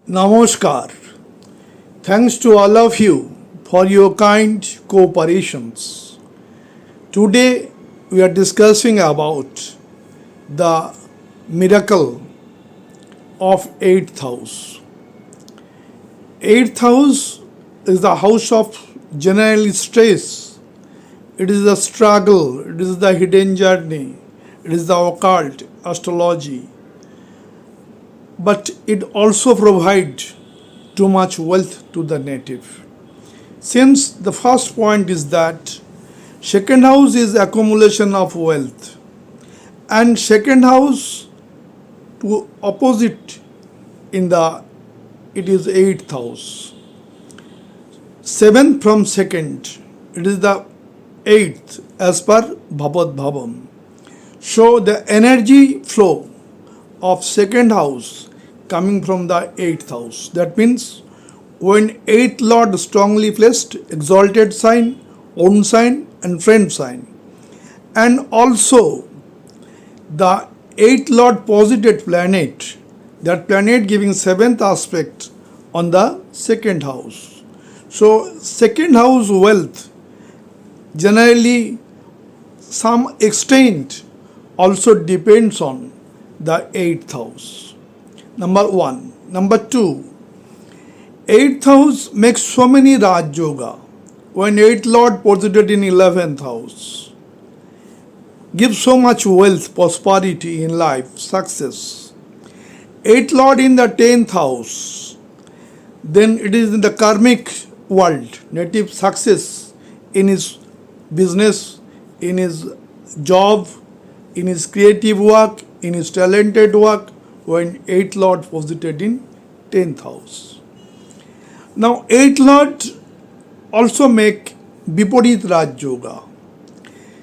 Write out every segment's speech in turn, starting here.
Namaskar. Thanks to all of you for your kind cooperations. Today we are discussing about the miracle of 8th house. 8th house is the house of general stress. It is the struggle, it is the hidden journey, it is the occult, astrology. But it also provides too much wealth to the native. Since the first point is that second house is accumulation of wealth, and second house to opposite in the it is 8th house. 7th from second, it is the 8th as per Bhavat Bhavam. So the energy flow of second house coming from the 8th house. That means when 8th Lord strongly placed, exalted sign, own sign and friend sign. And also the 8th Lord posited planet, that planet giving 7th aspect on the second house. So second house wealth generally some extent also depends on the 8th house. Number 1. Number 2. 8th house makes so many Raj Yoga. When 8th Lord posited in 11th house, gives so much wealth, prosperity in life, success. 8th Lord in the 10th house, then it is in the karmic world, native success in his business, in his job, in his creative work, in his talented work, when 8th Lord posited in 10th house. Now 8th Lord also make Viparit Raj Yoga.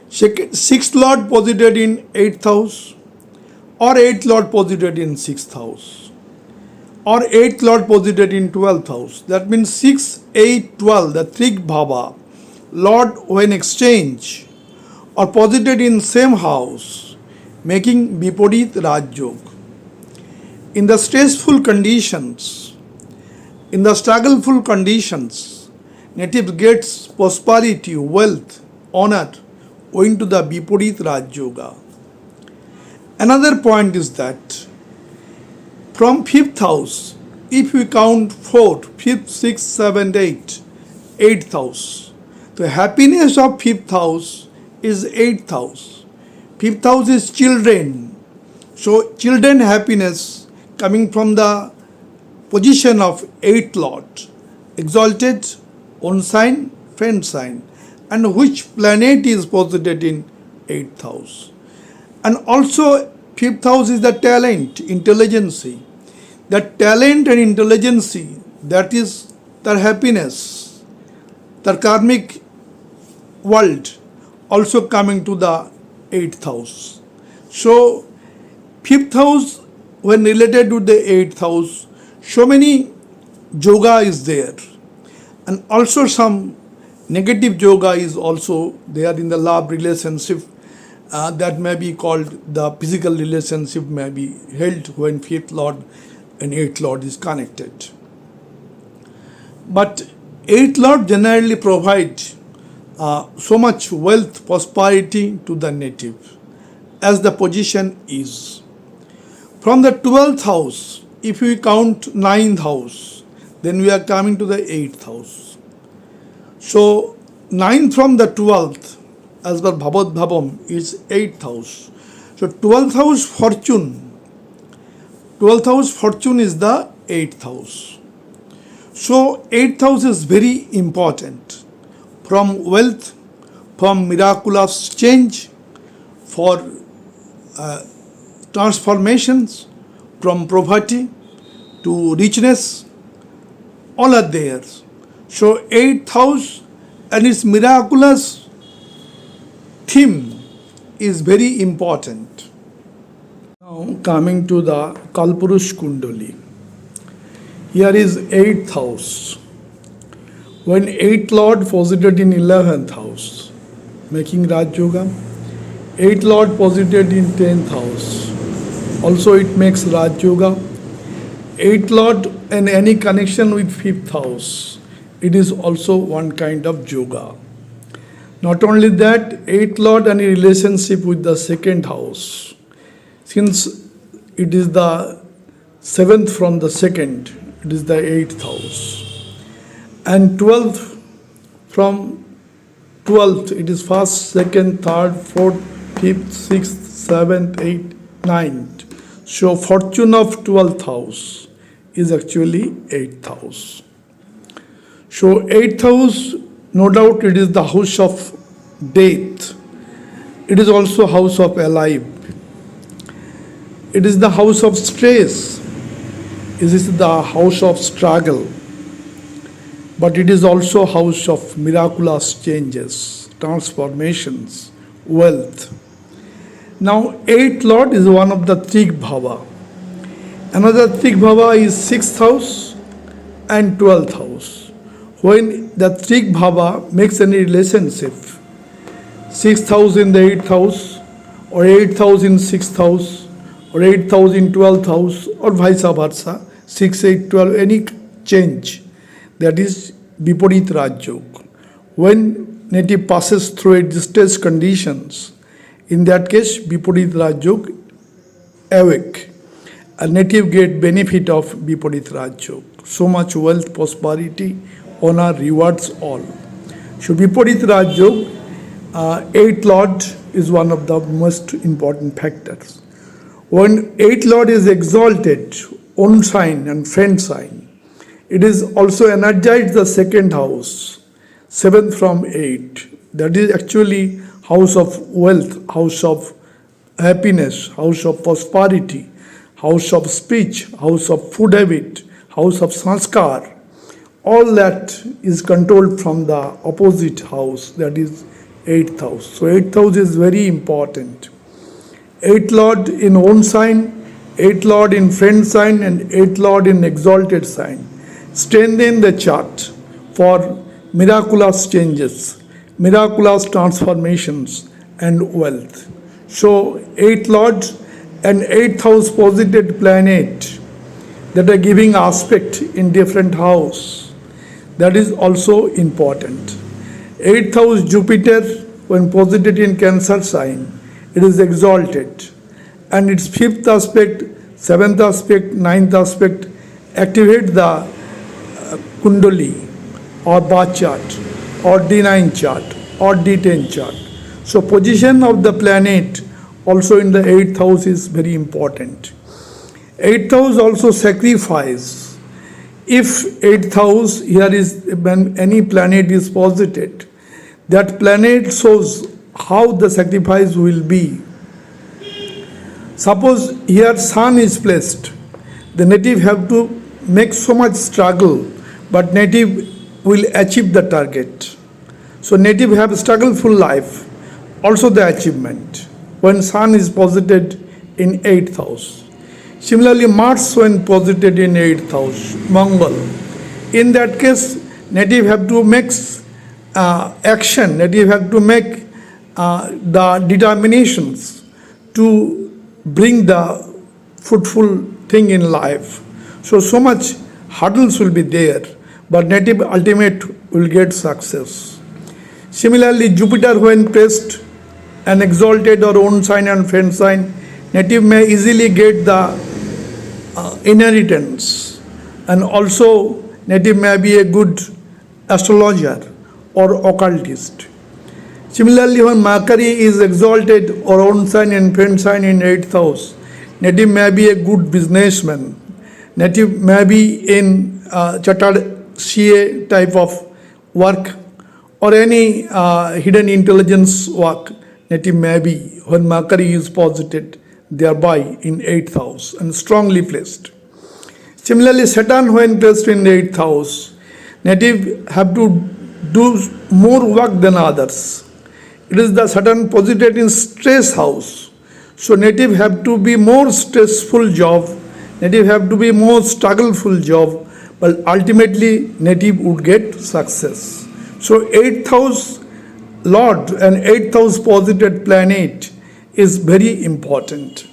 6th Lord posited in 8th house, or 8th Lord posited in 6th house, or 8th Lord posited in 12th house. That means 6, 8, 12, the Trig Bhava, Lord when exchange or posited in same house, making Viparit Raj Yoga. In the stressful conditions, in the struggleful conditions, native gets prosperity, wealth, honor owing to the Viparit Raj Yoga. Another point is that from 5th house, if we count 4, 5th, 6th, 7th, 8th, 8th house, the happiness of 5th house is 8th house. 5th house is children. So children happiness coming from the position of 8th Lord, exalted, own sign, friend sign, and which planet is posited in 8th house. And also 5th house is the talent, intelligence. The talent and intelligence, that is their happiness, their karmic world also coming to the 8th house. So 5th house when related to the 8th house, so many yoga is there, and also some negative yoga is also there in the love relationship that may be called the physical relationship may be held when 5th Lord and 8th Lord is connected. But 8th Lord generally provide so much wealth, prosperity to the native as the position is. From the 12th house, if we count 9th house, then we are coming to the 8th house. So 9th from the 12th, as per Bhavat Bhavam, is 8th house. So 12th house fortune is the 8th house. So 8th house is very important from wealth, from miraculous change, for transformations, from poverty to richness, all are there. So 8th house and its miraculous theme is very important. Now coming to the Kalpurush Kundali. Here is 8th house. When 8th Lord posited in 11th house, making Raj Yoga, 8th Lord posited in 10th house, also it makes Raj Yoga. 8th Lord and any connection with fifth house, it is also one kind of yoga. Not only that, eighth lord any relationship with the second house. Since it is the seventh from the second, it is the eighth house. And 12th from 12th, it is first, second, third, fourth, fifth, sixth, seventh, eighth, ninth. So fortune of 12th house is actually 8th house. So 8th house, no doubt it is the house of death. It is also house of alive. It is the house of stress. It is the house of struggle. But it is also house of miraculous changes, transformations, wealth. Now, 8th Lord is one of the Trig Bhava. Another Trig Bhava is 6th house and 12th house. When the Trig Bhava makes any relationship, 6th house in the 8th house, or 8th house in 6th house, or 8th house in 12th house, or vice versa, 6, 8, 12, any change, that is Viparit Raj Yoga. When native passes through a distress conditions, in that case, Viparit Raj Yoga awake. A native get benefit of Viparit Raj Yoga. So much wealth, prosperity, honor, rewards all. So Viparit Raj Yoga, 8th Lord is one of the most important factors. When 8th Lord is exalted, own sign and friend sign, it is also energized the second house, 7th from 8. That is actually house of wealth, house of happiness, house of prosperity, house of speech, house of food habit, house of sanskar. All that is controlled from the opposite house, that is 8th house. So 8th house is very important. 8th Lord in own sign, 8th Lord in friend sign, and 8th Lord in exalted sign strengthen the chart for miraculous changes, miraculous transformations, and wealth. So 8th Lord and 8th house posited planet that are giving aspect in different house, that is also important. 8th house Jupiter, when posited in Cancer sign, it is exalted, and its 5th aspect, 7th aspect, 9th aspect activate the Kundali or birth chart or D9 chart or D10 chart. So position of the planet also in the 8th house is very important. 8th house also sacrifice. If 8th house here is when any planet is posited, that planet shows how the sacrifice will be. Suppose here sun is placed, the native have to make so much struggle, but native will achieve the target. So native have struggle full life, also the achievement, when sun is posited in 8th house. Similarly, Mars when posited in 8th house, Mangal. In that case, native have to make action, native have to make the determinations to bring the fruitful thing in life. So much hurdles will be there, but native ultimate will get success. Similarly, Jupiter when placed and exalted or own sign and friend sign, native may easily get the inheritance, and also native may be a good astrologer or occultist. Similarly, when Mercury is exalted or own sign and friend sign in 8th house, native may be a good businessman. Native may be in chartered CA type of work or any hidden intelligence work. Native may be when Mercury is posited thereby in 8th house and strongly placed. Similarly, Saturn when placed in 8th house, native have to do more work than others. It is the Saturn posited in stress house. So native have to be more stressful job, native have to be more struggleful job, but ultimately native would get success. So 8th house Lord and 8th house posited planet is very important.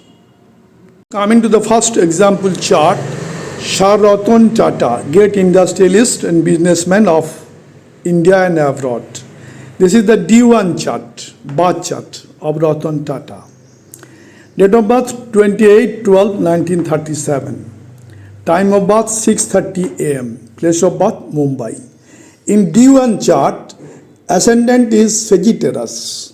Coming to the first example chart, Sir Ratan Tata, great industrialist and businessman of India and abroad. This is the D1 chart, birth chart of Ratan Tata. Date of birth 28/12/1937. Time of birth 6:30 a.m. Place of birth Mumbai. In D1 chart, ascendant is Sagittarius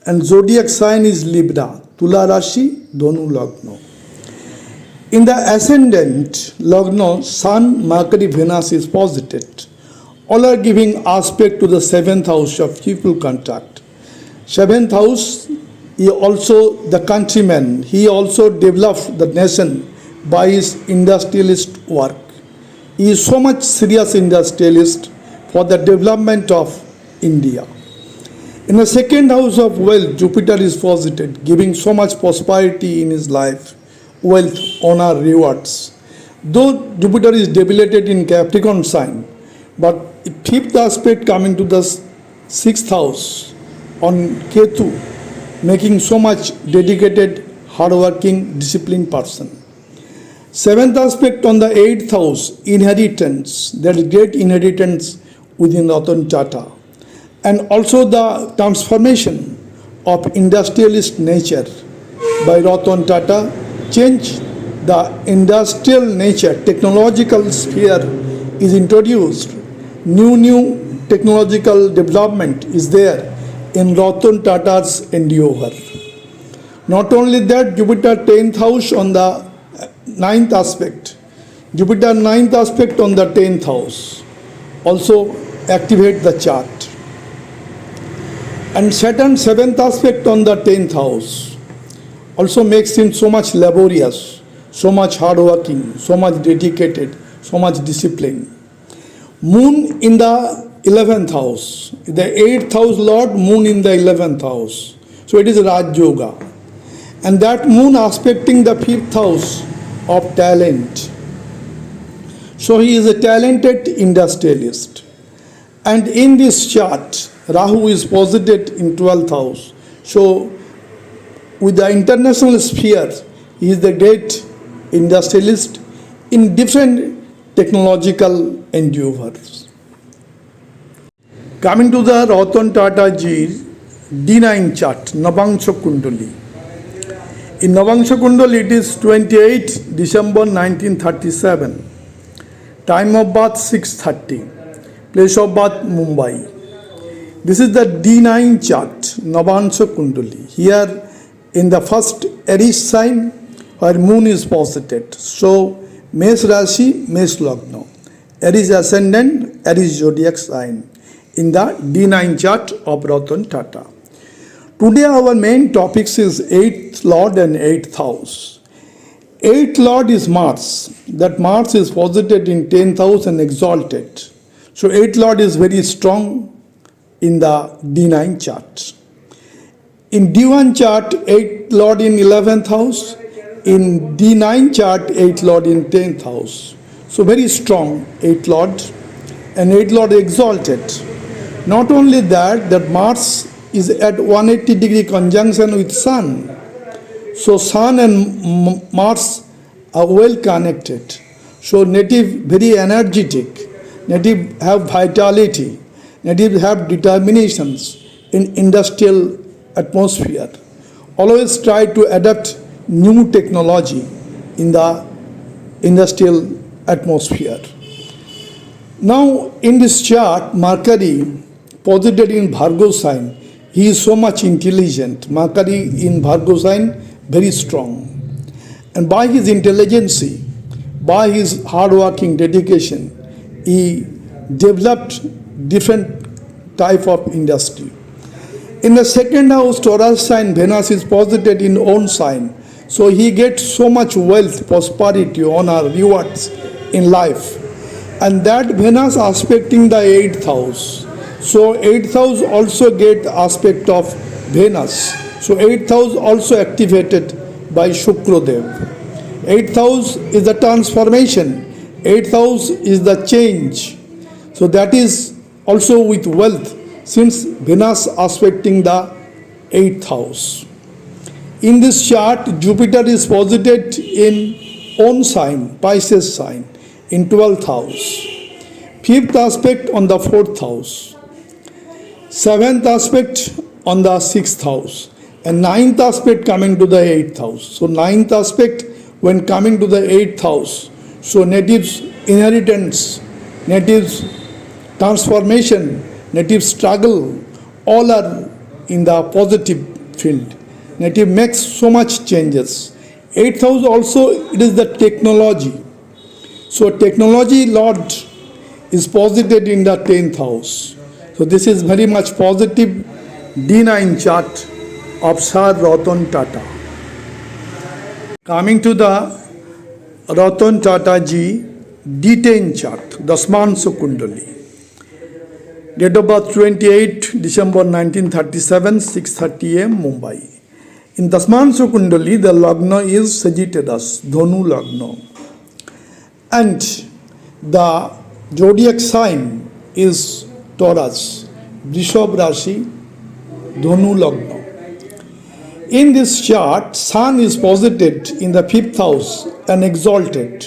and zodiac sign is Libra, Tula Rashi, Dhanu Lagna. In the ascendant Lagna, Sun, Mercury, Venus is posited. All are giving aspect to the 7th house of people contact. 7th house, he also the countryman, he also developed the nation by his industrialist work. He is so much serious industrialist for the development of India. In the 2nd house of wealth, Jupiter is posited, giving so much prosperity in his life, wealth, honor, rewards. Though Jupiter is debilitated in Capricorn sign, but 5th aspect coming to the 6th house on Ketu, making so much dedicated, hardworking, disciplined person. 7th aspect on the 8th house, inheritance. There is great inheritance within Ratan Tata. And also the transformation of industrialist nature by Ratan Tata change the industrial nature, technological sphere is introduced. New technological development is there in Ratan Tata's endeavor. Not only that, Jupiter 10th house on the 9th aspect. Jupiter 9th aspect on the 10th house also activate the chart. And Saturn 7th aspect on the 10th house also makes him so much laborious, so much hardworking, so much dedicated, so much discipline. Moon in the 11th house, the 8th house Lord, Moon in the 11th house. So it is Raj Yoga. And that Moon aspecting the 5th house of talent. So he is a talented industrialist. And in this chart, Rahu is posited in 12th house. So with the international sphere, he is the great industrialist in different technological endeavors. Coming to the Ratan Tata ji D9 chart, Navangsha Kundali. In Navangsha Kundali, it is 28 December 1937. Time of birth 6:30. Place of birth Mumbai. This is the D9 chart, Navangsha Kundali. Here in the first Aries sign where Moon is posited. So Mesh Rashi, Mesh Lagna. Aries ascendant, Aries zodiac sign in the D9 chart of Ratan Tata. Today our main topics is 8th Lord and 8th house. 8th Lord is Mars. That Mars is posited in 10th house and exalted. So 8th Lord is very strong in the D9 chart. In D1 chart, 8th Lord in 11th house. In D9 chart, 8th Lord in 10th house. So very strong 8th Lord and 8th Lord exalted. Not only that, that Mars is at 180-degree conjunction with Sun. So Sun and Mars are well connected. So native very energetic. Native have vitality. Native have determinations in industrial atmosphere. Always try to adapt new technology in the industrial atmosphere. Now in this chart, Mercury posited in Virgo sign, he is so much intelligent. Mercury in Virgo sign, very strong. And by his intelligence, by his hard-working dedication, he developed different type of industry. In the 2nd house, Taurus sign, Venus is posited in own sign. So he gets so much wealth, prosperity, honor, rewards in life. And that Venus aspecting the 8th house. So 8th house also get aspect of Venus. So 8th house also activated by Shukradev. 8th house is the transformation. 8th house is the change. So that is also with wealth, since Venus aspecting the 8th house. In this chart, Jupiter is posited in own sign, Pisces sign, in 12th house. Fifth aspect on the 4th house. Seventh aspect on the 6th house. And ninth aspect coming to the 8th house. So ninth aspect when coming to the 8th house. So natives inheritance, natives transformation, native struggle, all are in the positive field. Native makes so much changes. 8th house also, it is the technology. So technology Lord is posited in the 10th house. So this is very much positive D9 chart of Sir Ratan Tata. Coming to the Ratan Tata ji D10 chart, Dasmansha Kundali. Date of birth 28 December 1937, 6:30 am, Mumbai. In Dasmansha Kundali, the Lagna is Sagittarius, Dhanu Lagna. And the zodiac sign is Taurus, Vrishab Rashi, Dhanu Lagna. In this chart, Sun is posited in the 5th house and exalted.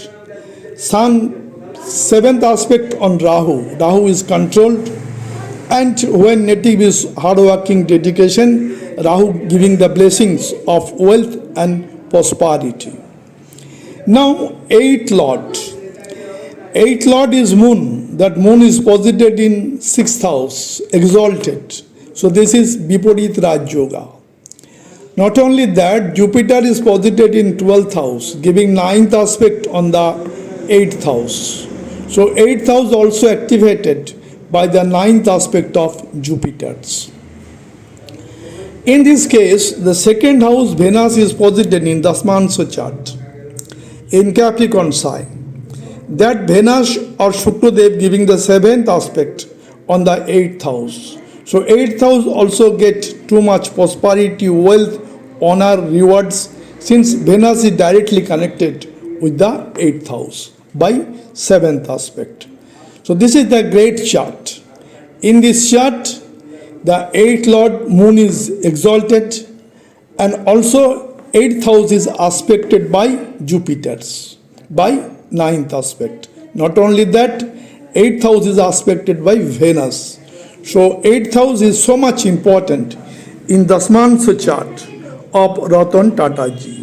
Sun, 7th aspect on Rahu. Rahu is controlled. And when native is hardworking dedication, Rahu giving the blessings of wealth and prosperity. Now, 8th Lord. 8th Lord is Moon. That Moon is posited in 6th house, exalted. So this is Viparit Raj Yoga. Not only that, Jupiter is posited in 12th house, giving 9th aspect on the 8th house. So 8th house also activated by the 9th aspect of Jupiter's. In this case, the 2nd house Venus is posited in Dasmansha chart in Capricorn sign. That Venus or Shukra giving the 7th aspect on the 8th house. So 8th house also get too much prosperity, wealth, honor, rewards, since Venus is directly connected with the 8th house by 7th aspect. So this is the great chart. In this chart, the 8th Lord Moon is exalted and also 8th house is aspected by Jupiter's by 9th aspect. Not only that, 8th house is aspected by Venus. So 8th house is so much important in Dasmansha chart of Ratan Tata ji.